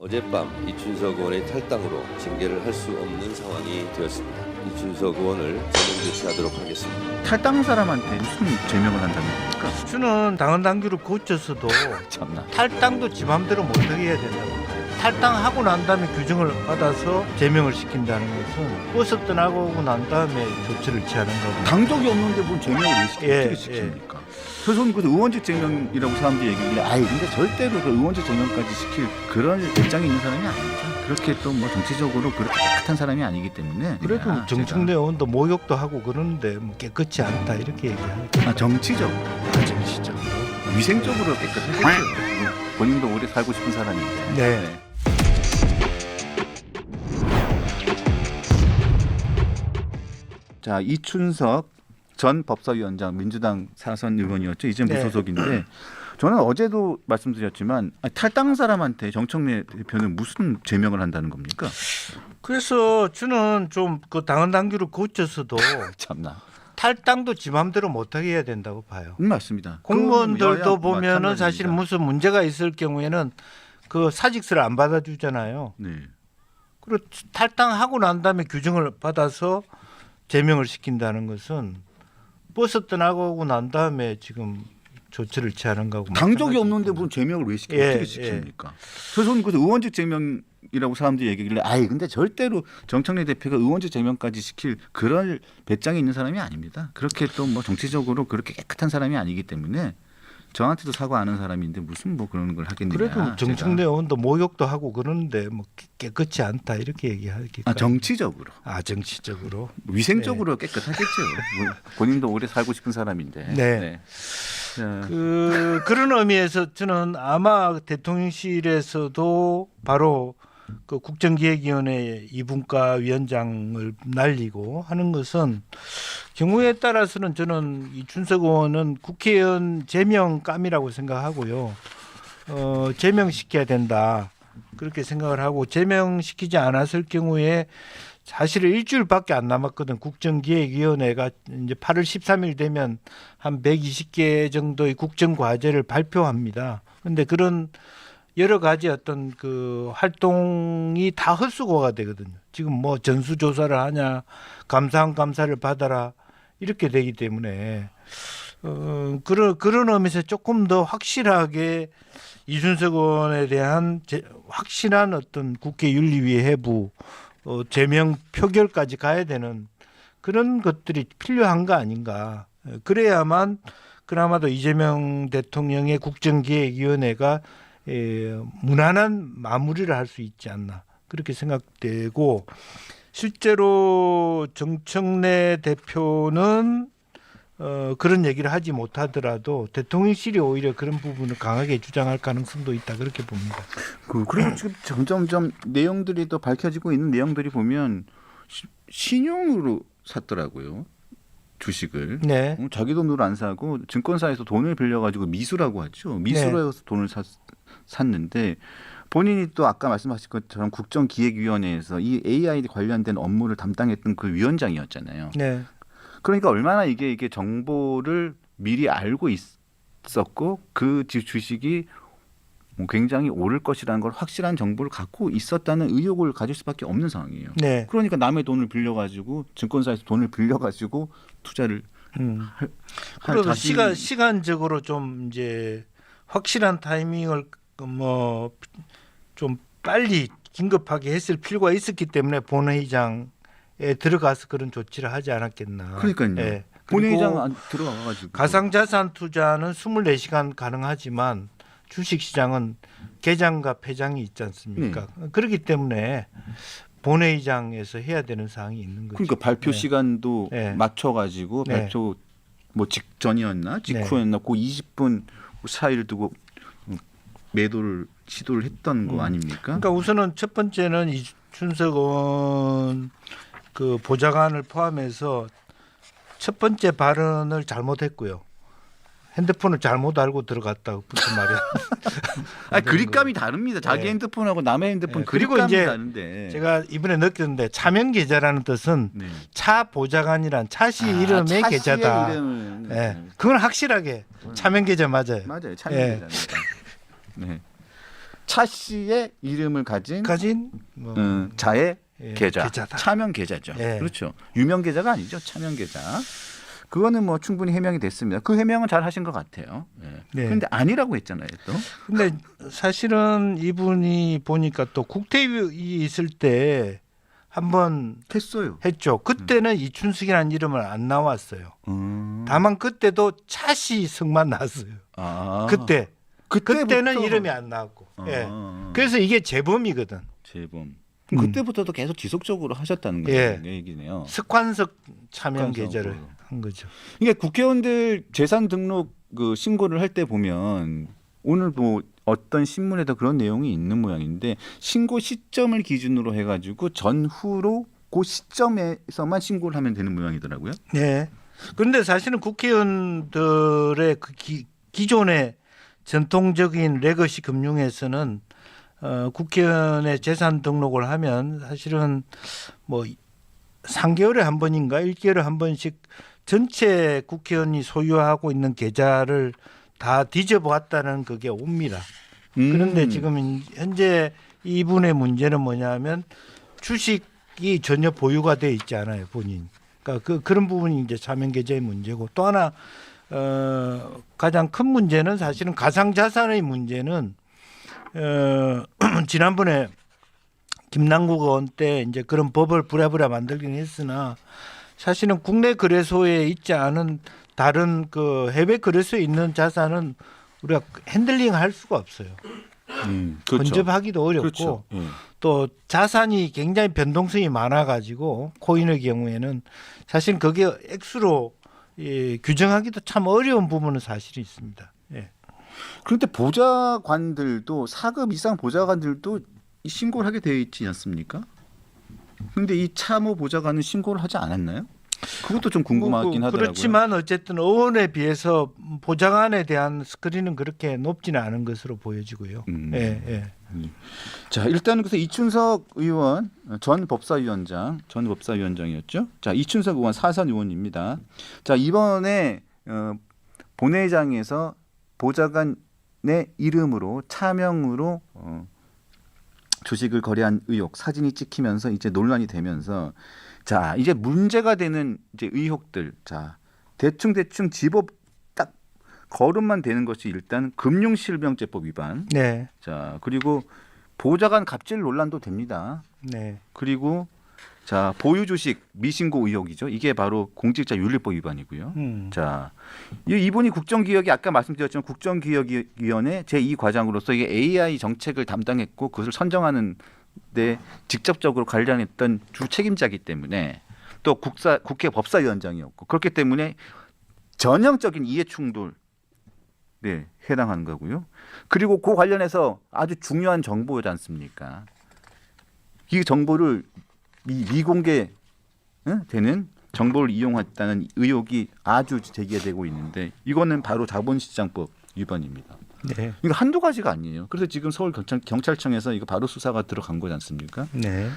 어젯밤 이춘석 의원의 탈당으로 징계를 할 수 없는 상황이 되었습니다. 이춘석 의원을 제명 조치하도록 하겠습니다. 탈당한 사람한테 무슨 제명을 한다는 겁니까? 주는 당헌 당규를 고쳤어도 참나. 탈당도 지 맘대로 못하게 해야 된다고 봐요. 탈당하고 난 다음에 규정을 받아서 제명을 시킨다는 것은 버스 떠나고 난 다음에 조치를 취하는 거고. 당적이 없는데 뭔 제명을 왜 예, 어떻게 시킵니까? 그래서 저는 그 의원직 제명이라고 사람들이 얘기하길래 근데 절대로 그 의원직 제명까지 시킬 그런 입장에 있는 사람이 아닙니다. 그렇게 또 뭐 정치적으로 그렇게 깨끗한 사람이 아니기 때문에 그래도 정청래 의원도 모욕도 하고 그러는데 뭐 깨끗이 않다 이렇게 얘기하니까. 정치적으로 정치적으로. 위생적으로 깨끗하겠죠. 본인도 오래 살고 싶은 사람인데. 네. 자, 이춘석 전 법사위원장 민주당 사선 의원이었죠. 이제 네. 무소속인데 저는 어제도 말씀드렸지만 탈당한 사람한테 정청래 대표는 무슨 제명을 한다는 겁니까? 그래서 저는 좀 그 당헌 당규를 고쳤어도 참나. 탈당도 지 맘대로 못하게 해야 된다고 봐요. 맞습니다. 공무원들도 그건 보면은 마찬가지입니다. 사실 무슨 문제가 있을 경우에는 그 사직서를 안 받아주잖아요. 네. 그리고 탈당하고 난 다음에 규정을 받아서 제명을 시킨다는 것은 버스 떠나고 난 다음에 지금 조치를 취하는 거고. 당적이 없는데 무슨 제명을 왜 시켜? 예, 어떻게 시킵니까? 그래서 저는 그래서 의원직 제명이라고 사람들이 얘기길래 근데 절대로 정청래 대표가 의원직 제명까지 시킬 그럴 배짱이 있는 사람이 아닙니다. 그렇게 또 뭐 정치적으로 그렇게 깨끗한 사람이 아니기 때문에 저한테도 사과 안 한 사람인데 무슨 뭐 그런 걸 하겠느냐. 그래도 정청래 의원도 모욕도 하고 그러는데 뭐 깨끗이 않다 이렇게 얘기하니까. 정치적으로. 정치적으로. 위생적으로 깨끗하겠죠. 뭐 본인도 오래 살고 싶은 사람인데. 네. 자, 그런 의미에서 저는 아마 대통령실에서도 바로 그 국정기획위원회 이분과 위원장을 날리고 하는 것은 경우에 따라서는 저는 이춘석 의원은 국회의원 제명감이라고 생각하고요. 제명시켜야 된다 그렇게 생각을 하고 제명시키지 않았을 경우에 사실은 일주일밖에 안 남았거든. 국정기획위원회가 이제 8월 13일 되면 한 120개 정도의 국정과제를 발표합니다. 그런데 그런 여러 가지 어떤 그 활동이 다 헛수고가 되거든요. 지금 뭐 전수조사를 하냐, 감사원 감사를 받아라 이렇게 되기 때문에 그런 의미에서 조금 더 확실하게 이준석 의원에 대한 확실한 어떤 국회윤리위의 해부 제명 표결까지 가야 되는 그런 것들이 필요한 거 아닌가. 그래야만 그나마도 이재명 대통령의 국정기획위원회가 무난한 마무리를 할 수 있지 않나 그렇게 생각되고 실제로 정청래 대표는 그런 얘기를 하지 못하더라도 대통령실이 오히려 그런 부분을 강하게 주장할 가능성도 있다 그렇게 봅니다. 그리고 지금 점점점 내용들이 또 밝혀지고 있는 내용들이 보면 신용으로 샀더라고요. 주식을. 네. 자기 돈으로 안 사고 증권사에서 돈을 빌려가지고 미수라고 하죠. 미수로 해서 돈을 샀는데 본인이 또 아까 말씀하신 것처럼 국정기획위원회에서 이 AI 관련된 업무를 담당했던 그 위원장이었잖아요. 네. 그러니까 얼마나 이게 정보를 미리 알고 있었고 그 주식이 뭐 굉장히 오를 것이라는 걸 확실한 정보를 갖고 있었다는 의혹을 가질 수밖에 없는 상황이에요. 네. 그러니까 남의 돈을 빌려가지고 증권사에서 돈을 빌려가지고 투자를 그래도 시간적으로 좀 이제 확실한 타이밍을 뭐 좀 빨리 긴급하게 했을 필요가 있었기 때문에 본회의장에 들어가서 그런 조치를 하지 않았겠나. 그러니까요. 네. 본회의장 안 들어가가지고 가상자산 투자는 24시간 가능하지만 주식시장은 개장과 폐장이 있지 않습니까? 그렇기 때문에 본회의장에서 해야 되는 사항이 있는 거죠. 그러니까 발표 시간도 맞춰가지고 발표 뭐 직전이었나 직후였나 그 20분 사이를 두고 매도를 시도를 했던 거 아닙니까? 그러니까 우선은 첫 번째는 이춘석 의원 그 보좌관을 포함해서 첫 번째 발언을 잘못했고요. 핸드폰을 잘못 알고 들어갔다고 무슨 말이야? 그립감이 다릅니다. 자기 핸드폰하고 남의 핸드폰 그리고 그립감이 이제 다른데. 제가 이번에 느꼈는데 차명 계좌라는 뜻은 차 보좌관이란 차씨 이름의 계좌다. 그건 확실하게 차명 계좌 맞아요. 맞아요. 차명 계좌입니다. 네. 차 씨의 이름을 가진 뭐 자의 예, 계좌, 계좌다. 차명 계좌죠. 예. 그렇죠. 유명 계좌가 아니죠. 차명 계좌. 그거는 뭐 충분히 해명이 됐습니다. 그 해명은 잘 하신 것 같아요. 예. 네. 그런데 아니라고 했잖아요. 또. 근데 사실은 이분이 보니까 또 국대위 있을 때 한번 했어요. 했죠. 그때는 이춘석이라는 이름은 안 나왔어요. 다만 그때도 차씨 성만 나왔어요. 아. 그때는 이름이 안 나왔고. 예. 그래서 이게 재범이거든. 재범. 그럼 그때부터도 계속 지속적으로 하셨다는 거예요. 예. 얘기네요. 습관적 차명 습관적으로. 계좌를 한 거죠. 이게 국회의원들 재산 등록 그 신고를 할 때 보면 오늘 뭐 어떤 신문에도 그런 내용이 있는 모양인데 신고 시점을 기준으로 해가지고 전후로 그 시점에서만 신고를 하면 되는 모양이더라고요. 네. 그런데 사실은 국회의원들의 그 기존의 전통적인 레거시 금융에서는 국회의원의 재산 등록을 하면 사실은 뭐 3개월에 한 번인가 1개월에 한 번씩 전체 국회의원이 소유하고 있는 계좌를 다 뒤져보았다는 그게 옵니다. 그런데 지금 현재 이분의 문제는 뭐냐면 주식이 전혀 보유가 돼 있지 않아요, 본인. 그러니까 그런 부분이 이제 차명 계좌의 문제고 또 하나 가장 큰 문제는 사실은 가상자산의 문제는 지난번에 김남국 의원 때 이제 그런 법을 부랴부랴 만들긴 했으나 사실은 국내 거래소에 있지 않은 다른 그 해외 거래소에 있는 자산은 우리가 핸들링할 수가 없어요. 그렇죠. 번접하기도 어렵고 그렇죠. 예. 또 자산이 굉장히 변동성이 많아가지고 코인의 경우에는 사실 그게 액수로 규정하기도 참 어려운 부분은 사실이 있습니다. 예. 그런데 보좌관들도 4급 이상 보좌관들도 이 신고를 하게 되어 있지 않습니까? 그런데 이 참모 보좌관은 신고를 하지 않았나요? 그것도 좀 궁금하긴 하더라고요. 그렇지만 어쨌든 의원에 비해서 보좌관에 대한 스크린은 그렇게 높지는 않은 것으로 보여지고요. 예, 예. 자, 일단은 그래서 이춘석 의원 전 법사위원장이었죠. 자, 이춘석 의원 사선 의원입니다. 자, 이번에 본회의장에서 보좌관의 이름으로 차명으로 주식을 거래한 의혹 사진이 찍히면서 이제 논란이 되면서 자, 이제 문제가 되는 이제 의혹들. 자, 대충 집어 딱 거론만 되는 것이 일단 금융실명제법 위반. 네. 자, 그리고 보좌관 갑질 논란도 됩니다. 네. 그리고 자, 보유 주식 미신고 의혹이죠. 이게 바로 공직자윤리법 위반이고요. 자, 이분이 국정기획위 아까 말씀드렸지만 국정기획위원회 제2과장으로서 이게 AI 정책을 담당했고 그것을 선정하는 데 직접적으로 관련했던 주 책임자이기 때문에 또 국회 법사위원장이었고 그렇기 때문에 전형적인 이해충돌에 해당하는 거고요. 그리고 그 관련해서 아주 중요한 정보지 않습니까? 이 정보를 미공개 되는 정보를 이용했다는 의혹이 아주 제기되고 있는데 이거는 바로 자본시장법 위반입니다. 네. 이거 한두 가지가 아니에요. 그래서 지금 서울 경찰청에서 이거 바로 수사가 들어간 거지 않습니까? 네.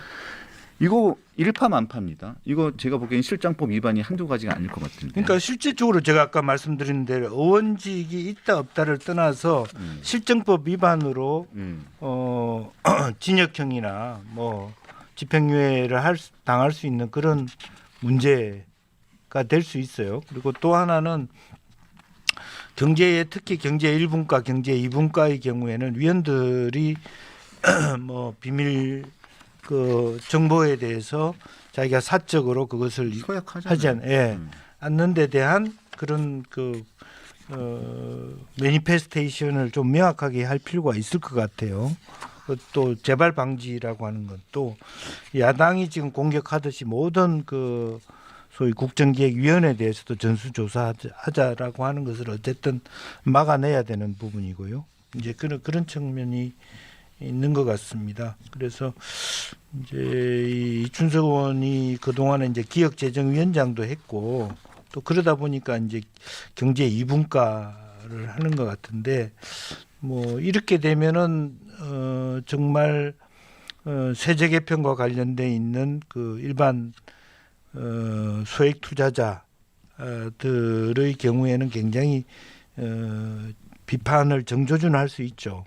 이거 일파만파입니다. 이거 제가 보기엔 실장법 위반이 한두 가지가 아닐 것 같은데. 그러니까 실질적으로 제가 아까 말씀드린 대로 의원직이 있다 없다를 떠나서 실정법 위반으로 징역형이나 뭐 집행유예를 당할 수 있는 그런 문제가 될 수 있어요. 그리고 또 하나는 경제에 특히 경제 1분과 경제 2분과의 경우에는 위원들이 뭐 비밀 그 정보에 대해서 자기가 사적으로 그것을 하지 않는 데 대한 그런 그 매니페스테이션을 좀 명확하게 할 필요가 있을 것 같아요. 또 재발 방지라고 하는 건 또 야당이 지금 공격하듯이 모든 그 소위 국정기획위원회에 대해서도 전수조사하자라고 하는 것을 어쨌든 막아내야 되는 부분이고요. 이제 그런 측면이 있는 것 같습니다. 그래서 이제 이춘석 의원이 그 동안에 이제 기획재정위원장도 했고 또 그러다 보니까 이제 경제 2분과를 하는 것 같은데 뭐 이렇게 되면은 정말 세제 개편과 관련돼 있는 그 일반 소액 투자자들의 경우에는 굉장히 비판을 정조준할 수 있죠.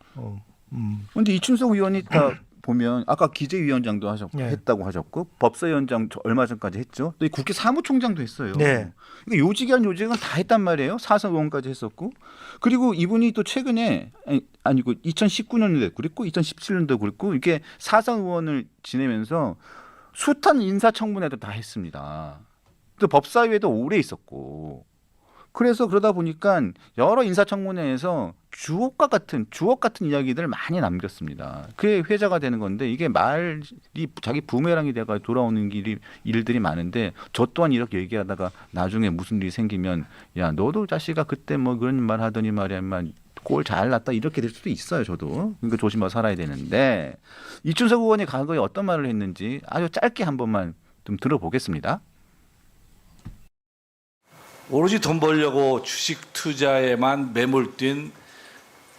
근데 이춘석 의원이 다 보면 아까 기재위원장도 하셨고 네. 했다고 하셨고 법사위원장 얼마 전까지 했죠. 또 이 국회 사무총장도 했어요. 네. 그러니까 요직한 요직은 다 했단 말이에요. 사선 의원까지 했었고 그리고 이분이 또 최근에 아니고 2019년도 그랬고 2017년도 그랬고 이게 사선 의원을 지내면서 숱한 인사청문회도 다 했습니다. 또 법사위에도 오래 있었고 그래서 그러다 보니까 여러 인사청문회에서 주옥 같은 이야기들을 많이 남겼습니다. 그게 회자가 되는 건데 이게 말이 자기 부메랑이 돼가 돌아오는 일들이 많은데 저 또한 이렇게 얘기하다가 나중에 무슨 일이 생기면 야 너도 자식아 그때 뭐 그런 말 하더니 말이야 꼴 잘 났다 이렇게 될 수도 있어요. 저도 그러니까 조심하고 살아야 되는데 이춘석 의원이 과거에 어떤 말을 했는지 아주 짧게 한 번만 좀 들어보겠습니다. 오로지 돈 벌려고 주식 투자에만 매몰된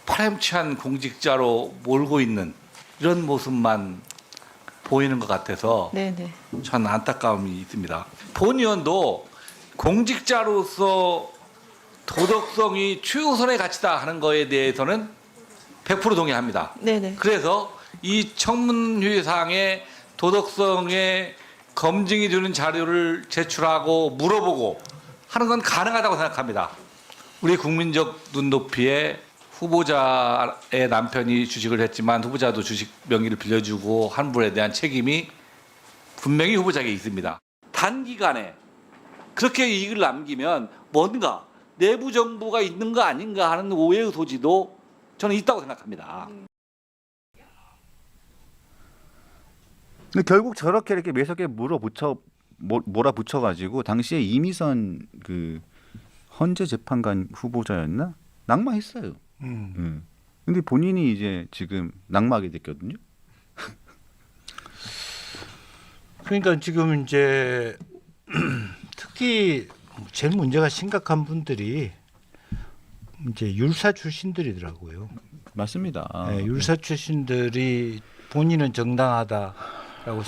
파렴치한 공직자로 몰고 있는 이런 모습만 보이는 것 같아서 네네. 전 안타까움이 있습니다. 본 의원도 공직자로서 도덕성이 최우선의 가치다 하는 거에 대해서는 100% 동의합니다. 네네. 그래서 이 청문회상의 도덕성에 검증이 되는 자료를 제출하고 물어보고 하는 건 가능하다고 생각합니다. 우리 국민적 눈높이에 후보자의 남편이 주식을 했지만 후보자도 주식 명의를 빌려주고 한 분에 대한 책임이 분명히 후보자에게 있습니다. 단기간에 그렇게 이익을 남기면 뭔가 내부 정보가 있는 거 아닌가 하는 오해의 소지도 저는 있다고 생각합니다. 근데 결국 저렇게 이렇게 매섭게 몰아붙여가지고 당시에 이미선 그 헌재 재판관 후보자였나 낙마했어요. 근데 본인이 이제 지금 낙마하게 됐거든요. 그러니까 지금 이제 특히 제일 문제가 심각한 분들이 이제 율사 출신들이더라고요. 맞습니다. 네, 율사 출신들이 본인은 정당하다라고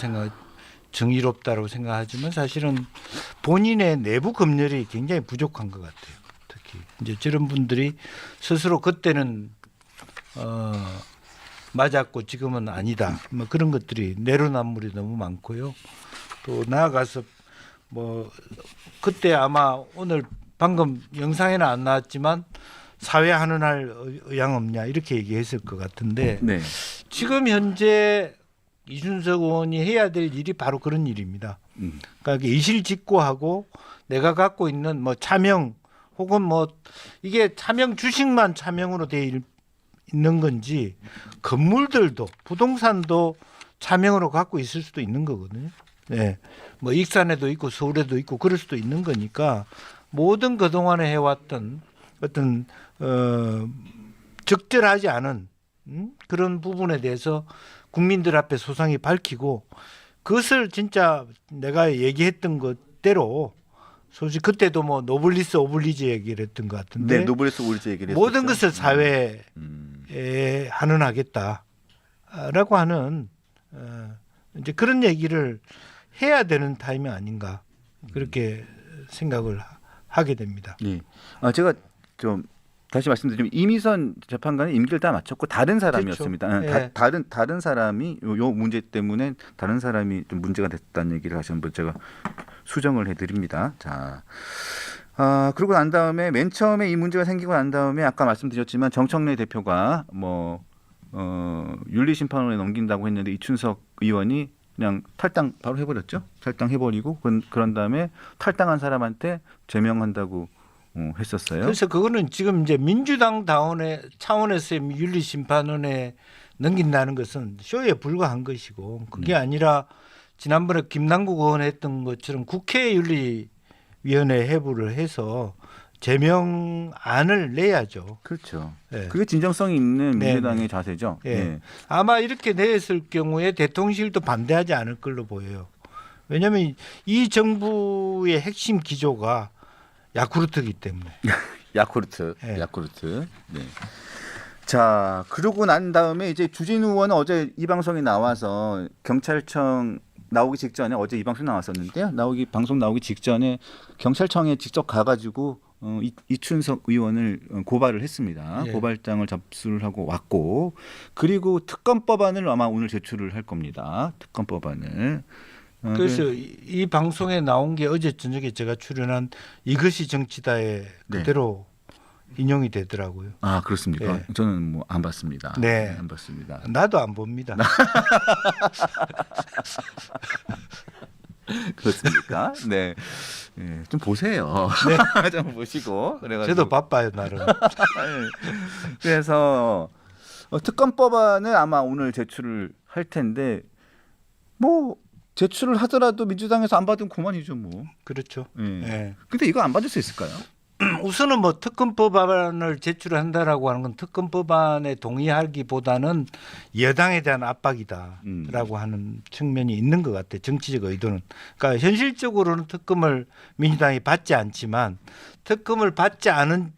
정의롭다고 생각하지만 사실은 본인의 내부 검열이 굉장히 부족한 것 같아요. 특히 이제 저런 분들이 스스로 그때는 맞았고 지금은 아니다. 뭐 그런 것들이 내로남불이 너무 많고요. 또 나아가서 뭐 그때 아마 오늘 방금 영상에는 안 나왔지만 사회하는 할 의향 없냐 이렇게 얘기했을 것 같은데 네. 지금 현재 이준석 의원이 해야 될 일이 바로 그런 일입니다. 그러니까 이실직고하고 내가 갖고 있는 뭐 차명 혹은 뭐 이게 차명 주식만 차명으로 돼 있는 건지 건물들도 부동산도 차명으로 갖고 있을 수도 있는 거거든요. 네. 뭐 익산에도 있고 서울에도 있고 그럴 수도 있는 거니까 모든 그동안에 해왔던 어떤 적절하지 않은 그런 부분에 대해서 국민들 앞에 소상히 밝히고 그것을 진짜 내가 얘기했던 것대로 솔직히 그때도 뭐 노블리스 오블리지 얘기를 했던 것 같은데 네, 노블리스 오블리지 얘기를 모든 했었죠. 것을 사회에 한원하겠다라고 하는 이제 그런 얘기를 해야 되는 타임이 아닌가 그렇게 생각을 하게 됩니다. 네. 제가 좀 다시 말씀드리면 이미선 재판관은 임기를 다 마쳤고 다른 사람이었습니다. 그렇죠. 예. 다른 사람이 요 문제 때문에 다른 사람이 좀 문제가 됐다는 얘기를 하시는 제가 수정을 해드립니다. 자, 그러고 난 다음에 맨 처음에 이 문제가 생기고 난 다음에 아까 말씀드렸지만 정청래 대표가 뭐 윤리심판원에 넘긴다고 했는데 이춘석 의원이 그냥 탈당 바로 해버렸죠. 탈당해버리고 그런 다음에 탈당한 사람한테 제명한다고 했었어요. 그래서 그거는 지금 이제 민주당 차원에서의 윤리심판원에 넘긴다는 것은 쇼에 불과한 것이고 그게 아니라 지난번에 김남국 의원 했던 것처럼 국회 윤리위원회 해부를 해서 제명안을 내야죠. 그렇죠. 네. 그게 진정성이 있는 네, 민주당의 네. 자세죠. 예. 예. 아마 이렇게 냈을 경우에 대통령실도 반대하지 않을 걸로 보여요. 왜냐하면 이 정부의 핵심 기조가 야쿠르트이기 때문에. 야쿠르트. 예. 야쿠르트. 네. 자, 그러고 난 다음에 이제 주진우 의원은 어제 이 방송에 나와서 경찰청 나오기 직전에 어제 이 방송 나왔었는데요. 방송 나오기 직전에 경찰청에 직접 가가지고 이춘석 의원을 고발을 했습니다. 예. 고발장을 접수를 하고 왔고 그리고 특검법안을 아마 오늘 제출을 할 겁니다. 특검법안을. 그래서 이 방송에 나온 게 어제 저녁에 제가 출연한 이것이 정치다에 네. 그대로 인용이 되더라고요. 아 그렇습니까? 예. 저는 뭐 안 봤습니다. 네. 안 봤습니다. 나도 안 봅니다. 그렇습니까? 네. 예, 좀 보세요. 네. 좀 보시고 그래가지고. 저도 바빠요 나름. 그래서 특검법안을 아마 오늘 제출을 할 텐데 뭐 제출을 하더라도 민주당에서 안 받으면 그만이죠 뭐. 그렇죠. 예. 예. 근데 이거 안 받을 수 있을까요? 우선은 뭐 특검법안을 제출한다라고 하는 건 특검법안에 동의하기보다는 여당에 대한 압박이다라고 하는 측면이 있는 것 같아요. 정치적 의도는. 그러니까 현실적으로는 특검을 민주당이 받지 않지만 특검을 받지 않은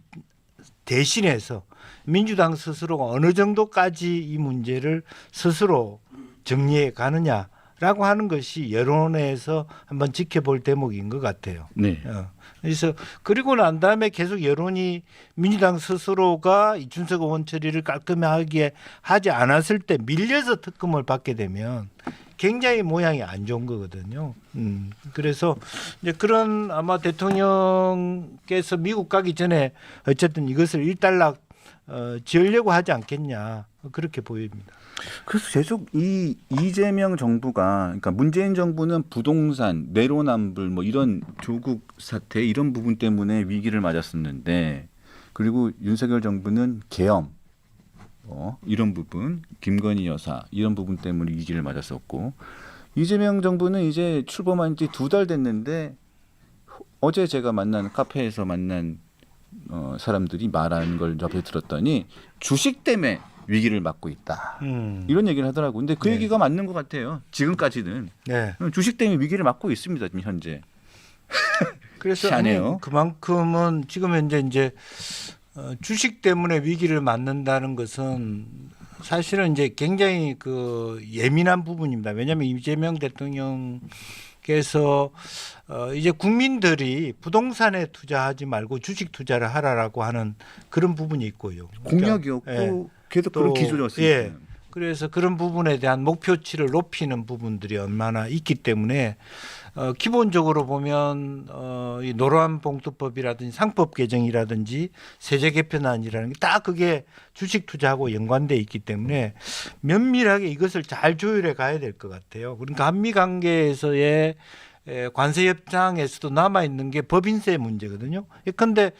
대신해서 민주당 스스로가 어느 정도까지 이 문제를 스스로 정리해 가느냐라고 하는 것이 여론에서 한번 지켜볼 대목인 것 같아요. 네. 그래서 그리고 난 다음에 계속 여론이 민주당 스스로가 이준석 의원 처리를 깔끔하게 하지 않았을 때 밀려서 특검을 받게 되면 굉장히 모양이 안 좋은 거거든요. 그래서 이제 그런 아마 대통령께서 미국 가기 전에 어쨌든 이것을 일단락 지으려고 하지 않겠냐 그렇게 보입니다. 그래서 계속 이 이재명 정부가 그러니까 문재인 정부는 부동산, 내로남불 뭐 이런 조국 사태 이런 부분 때문에 위기를 맞았었는데 그리고 윤석열 정부는 계엄 이런 부분, 김건희 여사 이런 부분 때문에 위기를 맞았었고 이재명 정부는 이제 출범한 지 2달 됐는데 어제 제가 만난 카페에서 만난 사람들이 말하는 걸 옆에 들었더니 주식 때문에 위기를 맞고 있다. 이런 얘기를 하더라고요. 근데 그 네. 얘기가 맞는 것 같아요. 지금까지는 네. 주식 때문에 위기를 맞고 있습니다. 지금 현재. 그래서 희한해요. 아니, 그만큼은 지금 현재 이제 주식 때문에 위기를 맞는다는 것은 사실은 이제 굉장히 그 예민한 부분입니다. 왜냐하면 이재명 대통령께서 이제 국민들이 부동산에 투자하지 말고 주식 투자를 하라라고 하는 그런 부분이 있고요. 공약이었고 예. 계속 또, 그런 기조였습니다. 예. 그래서 그런 부분에 대한 목표치를 높이는 부분들이 얼마나 있기 때문에 기본적으로 보면 이 노란봉투법이라든지 상법 개정이라든지 세제 개편안이라는 게 다 그게 주식 투자하고 연관돼 있기 때문에 면밀하게 이것을 잘 조율해 가야 될 것 같아요. 그러니까 한미 관계에서의 관세 협상에서도 남아 있는 게 법인세 문제거든요. 예컨대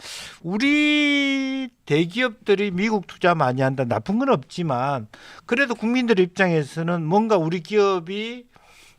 우리 대기업들이 미국 투자 많이 한다 나쁜 건 없지만 그래도 국민들 입장에서는 뭔가 우리 기업이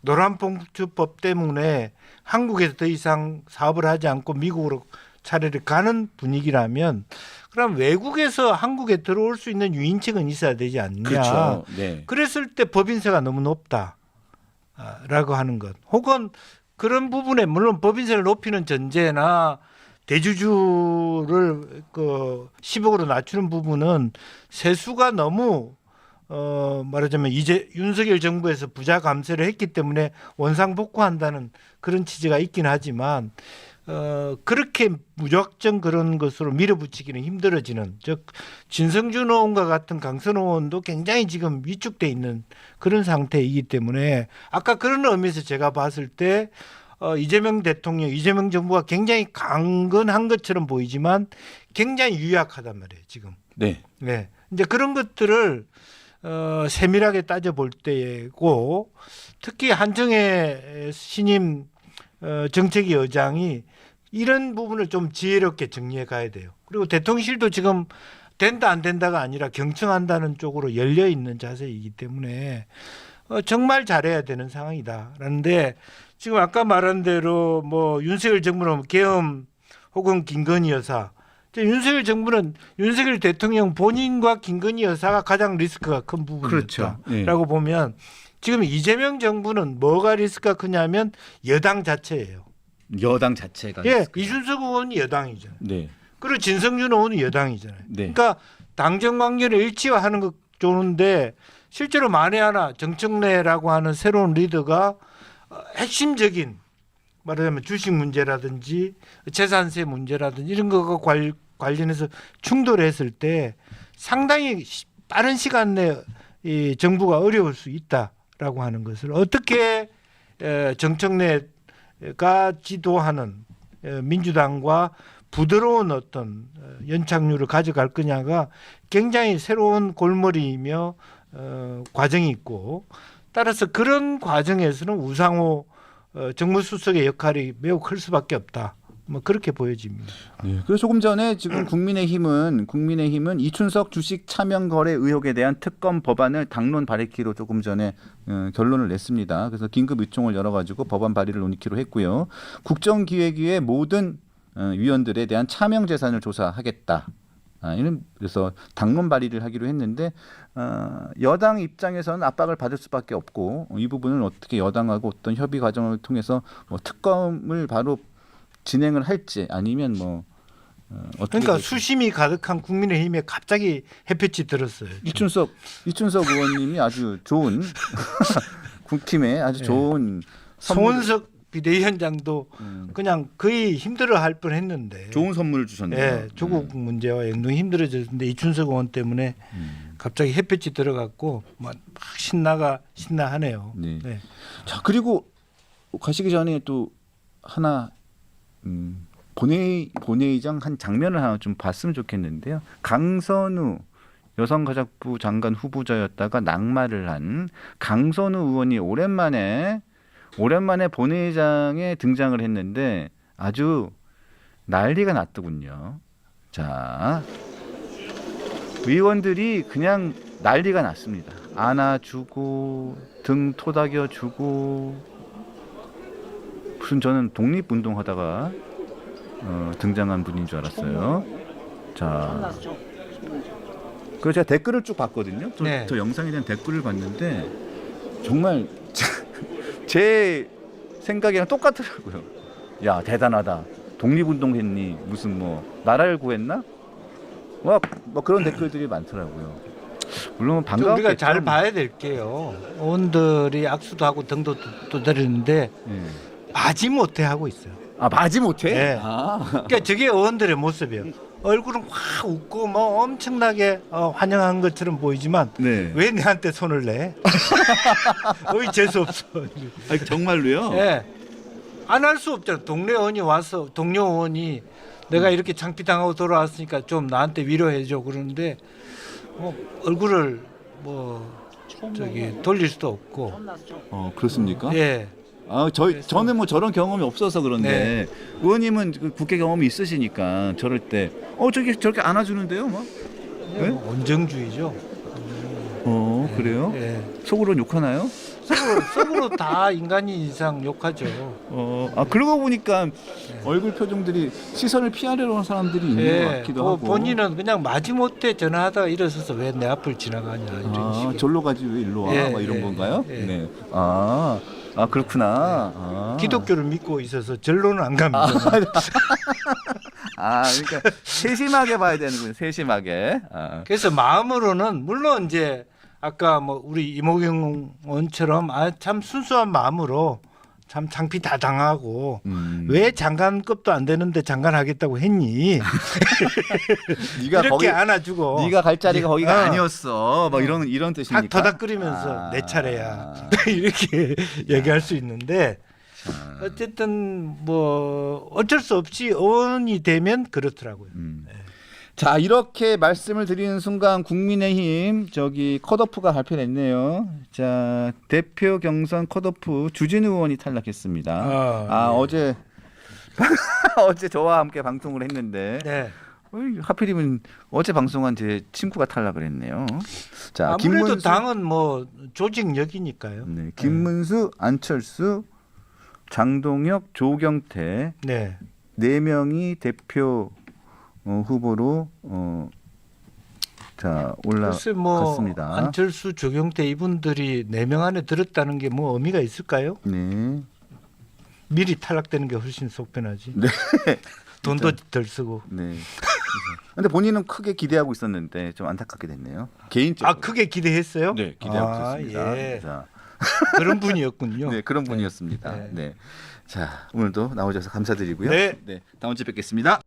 노란봉투법 때문에 한국에서 더 이상 사업을 하지 않고 미국으로 차라리 가는 분위기라면 그럼 외국에서 한국에 들어올 수 있는 유인책은 있어야 되지 않느냐. 그렇죠. 네. 그랬을 때 법인세가 너무 높다라고 하는 것. 혹은 그런 부분에 물론 법인세를 높이는 전제나 대주주를 그 10억으로 낮추는 부분은 세수가 너무 말하자면 이제 윤석열 정부에서 부자 감세를 했기 때문에 원상복구한다는 그런 취지가 있긴 하지만 그렇게 무작정 그런 것으로 밀어붙이기는 힘들어지는 즉 진성준 의원과 같은 강선 의원도 굉장히 지금 위축돼 있는 그런 상태이기 때문에 아까 그런 의미에서 제가 봤을 때 이재명 대통령, 이재명 정부가 굉장히 강건한 것처럼 보이지만 굉장히 유약하단 말이에요 지금. 네. 네. 이제 그런 것들을 세밀하게 따져볼 때고 특히 한정혜 신임 정책위 의장이 이런 부분을 좀 지혜롭게 정리해 가야 돼요. 그리고 대통령실도 지금 된다 안 된다가 아니라 경청한다는 쪽으로 열려 있는 자세이기 때문에 정말 잘해야 되는 상황이다라는데 지금 아까 말한 대로 뭐 윤석열 정부는 계엄 혹은 김건희 여사 윤석열 정부는 윤석열 대통령 본인과 김건희 여사가 가장 리스크가 큰 부분이었다라고 그렇죠. 보면 지금 이재명 정부는 뭐가 리스크가 크냐면 여당 자체예요. 여당 자체가. 예, 이준석 의원이 여당이잖아요. 네. 그리고 진성준 의원은 여당이잖아요. 네. 그러니까 당정 관계를 일치화하는 것 좋은데 실제로 만에 하나 정청래라고 하는 새로운 리더가 핵심적인 말하자면 주식 문제라든지 재산세 문제라든지 이런 거가 관련해서 충돌했을 때 상당히 빠른 시간 내에 이 정부가 어려울 수 있다라고 하는 것을 어떻게 정청래가 지도하는 민주당과 부드러운 어떤 연착륙을 가져갈 거냐가 굉장히 새로운 골머리이며 과정이 있고, 따라서 그런 과정에서는 우상호 정무수석의 역할이 매우 클 수밖에 없다. 뭐 그렇게 보여집니다. 네, 그래서 조금 전에 지금 국민의힘은 이춘석 주식 차명 거래 의혹에 대한 특검 법안을 당론 발의키로 조금 전에 결론을 냈습니다. 그래서 긴급 의총을 열어가지고 법안 발의를 논의키로 했고요. 국정기획위의 모든 위원들에 대한 차명 재산을 조사하겠다. 그래서 당론 발의를 하기로 했는데 여당 입장에서는 압박을 받을 수밖에 없고, 이 부분은 어떻게 여당하고 어떤 협의 과정을 통해서 뭐 특검을 바로 진행을 할지 아니면 뭐 어떻게 그러니까 될지. 수심이 가득한 국민의힘에 갑자기 햇볕이 들었어요. 이춘석 의원님이 아주 좋은 국힘에 아주 좋은 송원석 비대위원장도 그냥 거의 힘들어할 뻔했는데 좋은 선물을 주셨네요. 예, 조국 문제와 연동이 힘들어졌는데 이춘석 의원 때문에 갑자기 햇볕이 들어갔고 막 신나하네요. 네. 네. 자, 그리고 가시기 전에 또 하나 본회의장 한 장면을 하나 좀 봤으면 좋겠는데요. 강선우 여성가족부 장관 후보자였다가 낙마를 한 강선우 의원이 오랜만에 본회의장에 등장을 했는데 아주 난리가 났더군요. 자, 의원들이 그냥 난리가 났습니다. 안아주고 등 토닥여주고, 무슨 저는 독립운동하다가 등장한 분인 줄 알았어요. 자, 그 제가 댓글을 쭉 봤거든요. 네. 저 영상에 대한 댓글을 봤는데 정말 제 생각이랑 똑같더라고요. 야, 대단하다. 독립운동했니? 무슨 뭐 나라를 구했나? 뭐 그런 댓글들이 많더라고요. 물론 반갑겠죠. 우리가 잘 봐야 될 게요. 의원들이 악수도 하고 등도 두드리는데 예. 마지못해 하고 있어요. 아, 마지못해? 네. 아. 그러니까 저게 의원들의 모습이에요. 얼굴은 확 웃고 뭐 엄청나게 환영한 것처럼 보이지만 네. 왜 내한테 손을 내? 어이 재수 없어. 아니, 정말로요? 예. 안 할 수 없잖아. 동료 의원이 내가 이렇게 창피당하고 돌아왔으니까 좀 나한테 위로해줘 그러는데 얼굴을 돌릴 수도 없고. 그렇습니까? 예. 저는 뭐 저런 경험이 없어서 그런데 네. 의원님은 그 국회 경험이 있으시니까 저럴 때 저렇게 안아주는데요, 뭐? 네? 온정주의죠. 그래요? 예. 속으로 욕하나요? 속으로 다 인간인 이상 욕하죠. 그러고 보니까 얼굴 표정들이 시선을 피하려는 하는 사람들이 있는 것 같기도 하고. 본인은 그냥 마지못해 전화하다가 일어서서 왜 내 앞을 지나가냐 이런 식의. 절로 가지 왜 일로 와? 예, 막 이런 예, 건가요? 예. 네. 그렇구나. 기독교를 믿고 있어서 절로는 안 갑니다. 그러니까 세심하게 봐야 되는군요. 세심하게. 그래서 마음으로는 물론 이제 아까 뭐 우리 이모경 의원처럼 참 순수한 마음으로 참 창피 다 당하고 왜 장관급도 안 되는데 장관 하겠다고 했니? 네가 이렇게 안아주고 네가 갈 자리가 거기가 아니었어. 막 이런 다 뜻이니까. 터닥거리면서 내 차례야 이렇게 얘기할 수 있는데 어쨌든 뭐 어쩔 수 없이 의원이 되면 그렇더라고요. 자, 이렇게 말씀을 드리는 순간 국민의힘 컷오프가 발표됐네요. 자, 대표 경선 컷오프 주진우 의원이 탈락했습니다. 어제 어제 저와 함께 방송을 했는데 네. 하필이면 어제 방송한 제 친구가 탈락을 했네요. 자, 아무래도 당은 뭐 조직력이니까요. 네, 김문수, 안철수, 장동혁, 조경태 네. 4명이 대표 후보로 글쎄 뭐 올라갔습니다. 안철수, 조경태 이분들이 4명 안에 들었다는 게 뭐 의미가 있을까요? 네. 미리 탈락되는 게 훨씬 속편하지. 네. 돈도 덜 쓰고. 네. 근데 본인은 크게 기대하고 있었는데 좀 안타깝게 됐네요. 개인적으로. 크게 기대했어요? 네, 기대하고 있었습니다. 예. 자, 그런 분이었군요. 네, 그런 분이었습니다. 네. 네. 자, 오늘도 나오셔서 감사드리고요. 네. 다음 주에 뵙겠습니다.